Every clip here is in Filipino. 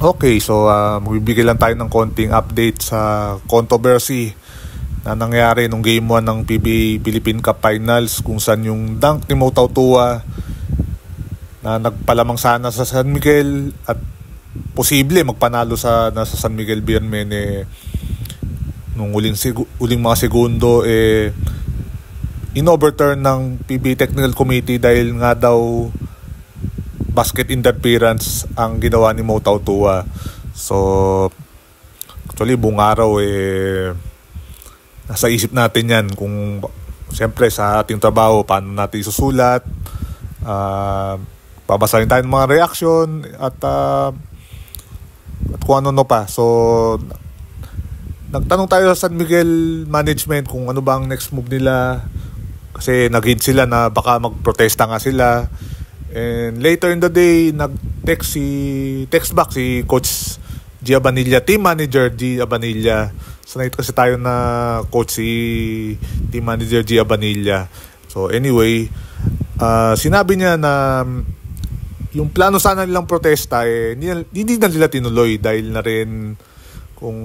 Okay, so magbibigay lang tayo ng konting update sa controversy na nangyari nung Game 1 ng PBA Philippine Cup Finals, kung saan yung dunk ni Mo Tautua na nagpalamang sana sa San Miguel at posible magpanalo sa San Miguel Bienmene nung uling mga segundo, in-overturn ng PBA Technical Committee dahil nga daw basket interference ang ginawa ni Mo Tautua. So actually buong araw nasa isip natin yan, kung siyempre sa ating trabaho paano natin isusulat, babasahin tayo ng mga reaction at kung ano pa. So nagtanong tayo sa San Miguel management kung ano ba ang next move nila, kasi nag-hint sila na baka magprotesta nga sila. And later in the day, text back si Coach Gia Banilla, team manager Gia Banilla. Sanay kasi tayo na coach si team manager Gia Banilla. So anyway, sinabi niya na yung plano sana nilang protesta hindi na nila tinuloy dahil na rin kung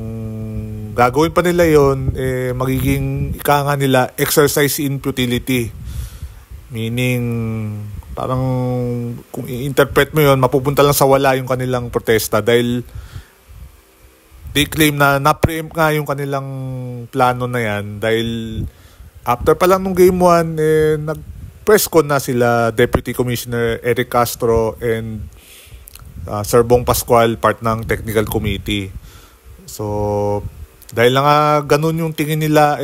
gagawin pa nila yon, magiging ika nga nila exercise in futility. Meaning parang kung i-interpret mo yon, mapupunta lang sa wala yung kanilang protesta dahil they claim na na-preempt nga yung kanilang plano na yan dahil after pa lang nung Game 1 nag-press con na sila Deputy Commissioner Eric Castro and Sir Bong Pascual, part ng Technical Committee. So dahil lang ganun yung tingin nila,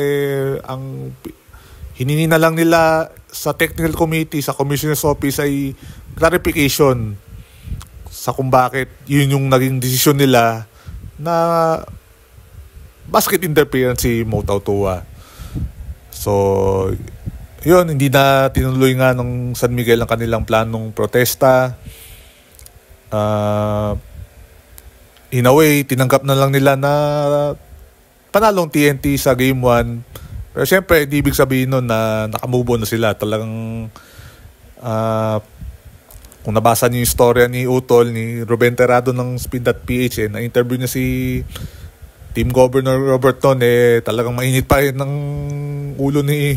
ang hiningi na lang nila sa Technical Committee, sa Commissioner's Office ay clarification sa kung bakit yun yung naging desisyon nila na basket interference si Mo Tautua. So yun, hindi na tinuloy nga ng San Miguel ang kanilang planong protesta. In a way, tinanggap na lang nila na panalong TNT sa Game 1. Pero syempre, hindi ibig sabihin nun na nakamove on na sila. Talagang kung nabasa niyo yung storya ni Utol, ni Ruben Terrado ng Spin.ph, na-interview niya si Team Governor Robert Noon, talagang mainit pa rin ng ulo ni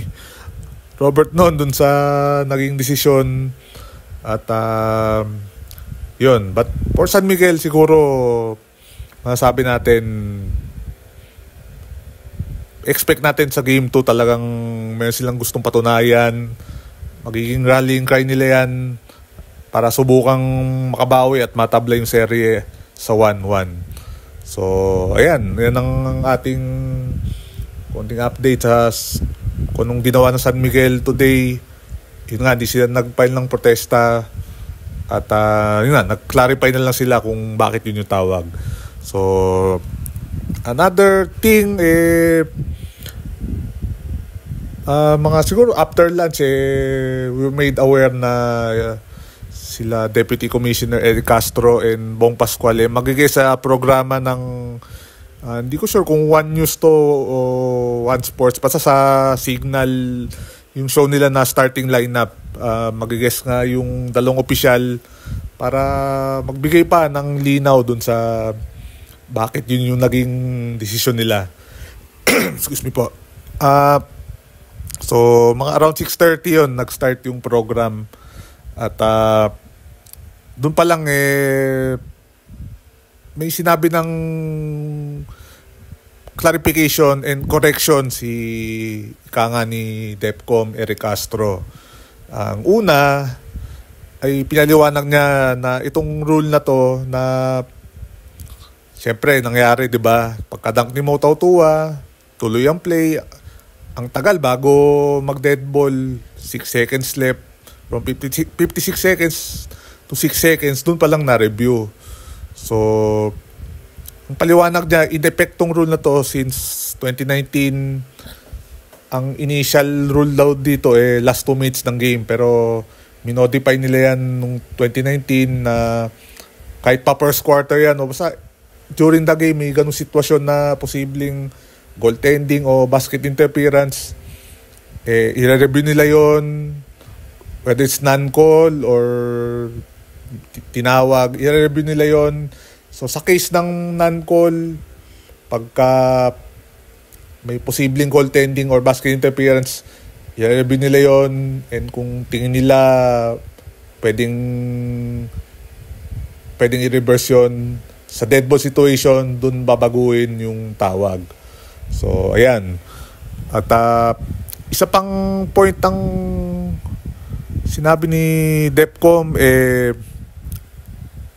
Robert Noon dun sa naging desisyon. At yun. But for San Miguel, siguro masasabi natin, expect natin sa Game 2 talagang meron silang gustong patunayan. Magiging rallying cry nila yan para subukang makabawi at matabla yung serye sa 1-1. So ayan, yan ang ating konting update sa kung anong ginawa ng San Miguel today. Yun nga, di sila nag-file ng protesta at yun nga, nag-clarify na lang sila kung bakit yun yung tawag. So another thing, mga siguro after lunch, we were made aware na sila Deputy Commissioner Eric Castro and Bong Pascual magiging sa programa ng hindi ko sure kung One News to o One Sports, basta sa Signal yung show nila na starting lineup. Magigess nga yung dalawang opisyal para magbigay pa ng linaw dun sa bakit yun yung naging desisyon nila. Excuse me po. So mga around 6:30 yun nag-start yung program at doon pa lang may sinabi ng clarification and correction si kanga ni DepCom Eric Castro. Ang una ay pinaliwanag niya na itong rule na to na siyempre nangyari, 'di ba? Pagka-dunk ni Mo Tautua, tuloy ang play. Ang tagal bago mag-dead ball, 6 seconds left. From 56 seconds to 6 seconds, dun pa lang na-review. So, ang paliwanag niya, in-effectong rule na to since 2019. Ang initial rule daw dito last 2 minutes ng game. Pero minodify nila yan nung 2019 na kahit pa first quarter yan, o basta during the game may ganung sitwasyon na posibleng goaltending o basket interference, i-review nila yon, whether it's non-call or tinawag, i-review nila yon So sa case ng non-call, pagka may posibleng goaltending or basket interference, i-review nila yon, and kung tingin nila pwedeng i-reverse yun sa dead ball situation, dun babaguhin yung tawag. So ayan. At isa pang point ang sinabi ni DepCom,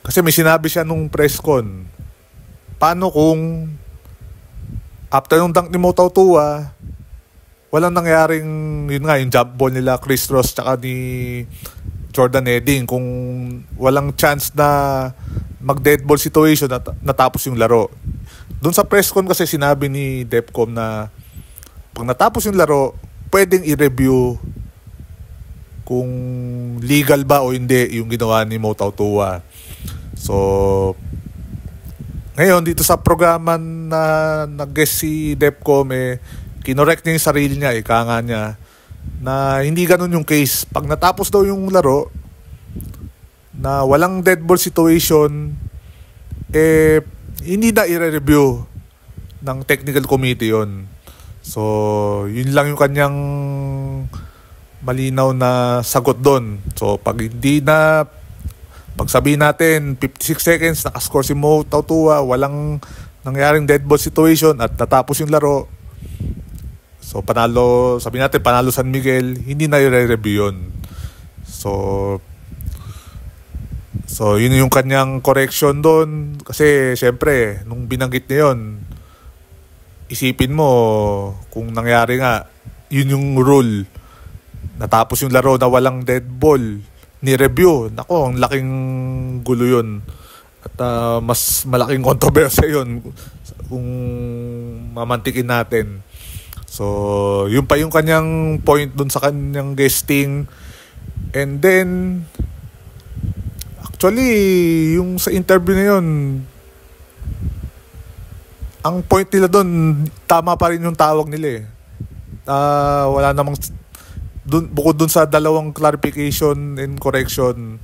kasi may sinabi siya nung press con, paano kung after nung dunk ni Mo Tautua, walang nangyaring, yun nga, yung jump ball nila Chris Ross tsaka ni Jordan Edding, kung walang chance na mag-dead ball situation at natapos yung laro. Doon sa press con kasi sinabi ni DepCom na pag natapos yung laro, pwedeng i-review kung legal ba o hindi yung ginawa ni Mo Tautua. So, ngayon dito sa programa na nag-guest si DepCom, kinorek niya yung sarili niya, kanga niya, na hindi ganun yung case. Pag natapos daw yung laro na walang dead ball situation, hindi na i-review ng technical committee yon. So yun lang yung kanyang malinaw na sagot doon. So pag sabihin natin 56 seconds nakascore si Mo Tautua, walang nangyaring dead ball situation at natapos yung laro, so panalo, sabi natin panalo San Miguel, hindi na i-review yun. So yun yung kanyang correction doon. Kasi syempre nung binanggit niya yun, isipin mo kung nangyari nga yun yung rule, natapos yung laro na walang dead ball, ni-review, nako, ang laking gulo yun. At mas malaking kontrobersya yun kung mamantikin natin. So yun pa yung kanyang point dun sa kanyang guesting. And then actually yung sa interview na yun, ang point nila dun, tama pa rin yung tawag nila wala namang bukod dun sa dalawang clarification and correction,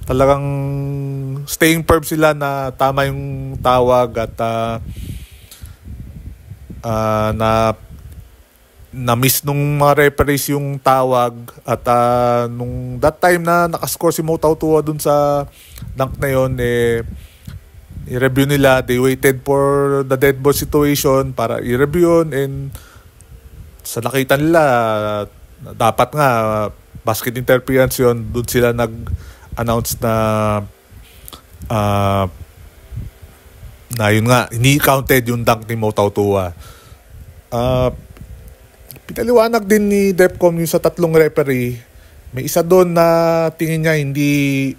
talagang staying firm sila na tama yung tawag at na miss nung mga referees yung tawag. At nung that time na nakascore si Mo Tautua dun sa dunk na yun, i-review nila. They waited for the dead ball situation para i-review yun, and sa nakita nila dapat nga basket interference yun, dun sila nag-announce na yun nga, hindi counted yung dunk ni Mo Tautua. Pinaliwanag din ni DepCom yung sa tatlong referee. May isa doon na tingin niya hindi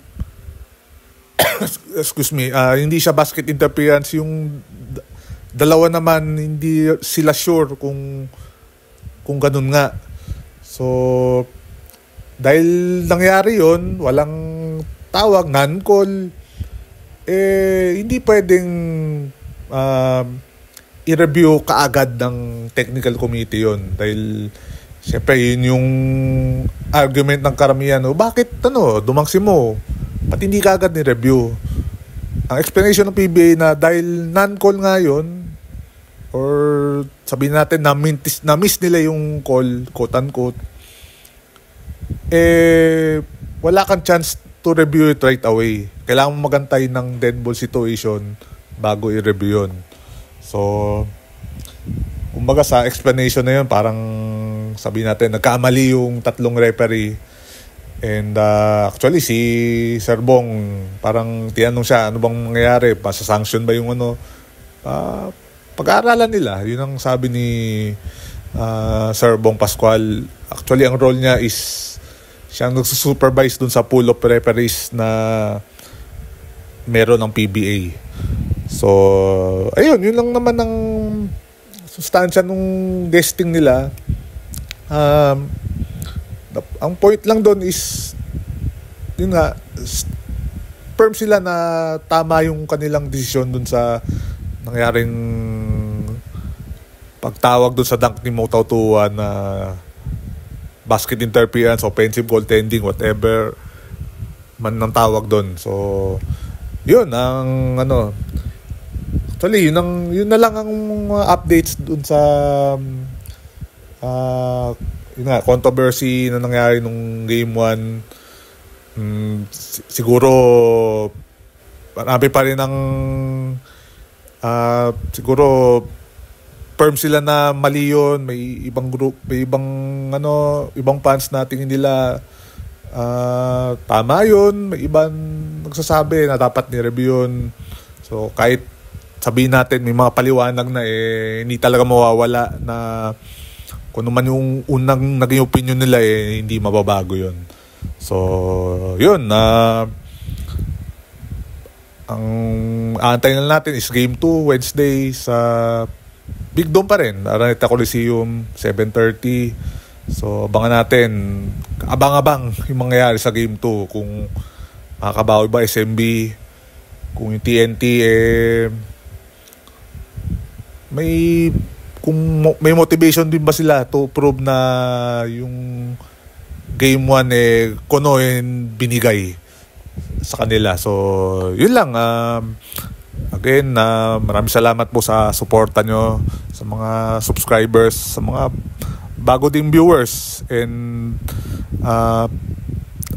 hindi siya basket interference. Yung dalawa naman hindi sila sure kung ganun nga. So dahil nangyari yon, walang tawag, non-call, hindi pwedeng i-review kaagad ng technical committee yon. Dahil siyempre yun yung argument ng karamihan, bakit dumangsi mo, pati hindi kaagad ni-review. Ang explanation ng PBA na dahil non-call nga yun, or sabihin natin na miss nila yung call, quote unquote, wala kang chance to review it right away. Kailangan mo magantay ng dead ball situation bago i-review yun. So kumbaga sa explanation na yun, parang sabihin natin nagkamali yung tatlong referee. And actually si Sir Bong, parang tinanong siya, ano bang mangyayari, sanction ba yung pag-aaralan nila. Yun ang sabi ni Sir Bong Pascual. Actually ang role niya is siyang nagsusupervise dun sa pool of referees na meron ng PBA. So ayun, yun lang naman ang sustansya nung guesting nila. Ang point lang doon is yun nga, firm sila na tama yung kanilang desisyon dun sa nangyaring pagtawag dun sa dunk ni Mo Tautua na basket interference, offensive goaltending, whatever man ng tawag dun. So yun ang ano, actually yun na lang ang mga updates dun sa yun nga, controversy na nangyari nung game 1. Siguro marami pa rin ang siguro firm sila na mali yun. May ibang group, may ibang fans na tingin nila tama yun. May ibang nagsasabi na dapat ni-review yun. So kahit sabihin natin may mga paliwanag na hindi talaga mawawala na kung naman yung unang naging opinion nila hindi mababago yun. So yun, ang aantayin na natin is Game 2 Wednesday sa Big Dome pa rin, Araneta Coliseum, 7:30. So abangan natin, abang-abang yung mangyayari sa Game 2, kung makakabawi ba SMB, kung yung TNT may motivation din ba sila to prove na yung Game 1 kuno binigay sa kanila. So yun lang, again, maraming salamat po sa suporta nyo, sa mga subscribers, sa mga bago ding viewers, and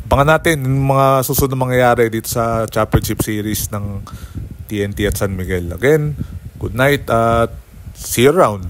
abangan natin yung mga susunod na mangyayari dito sa championship series ng TNT at San Miguel. Again, good night at see you around.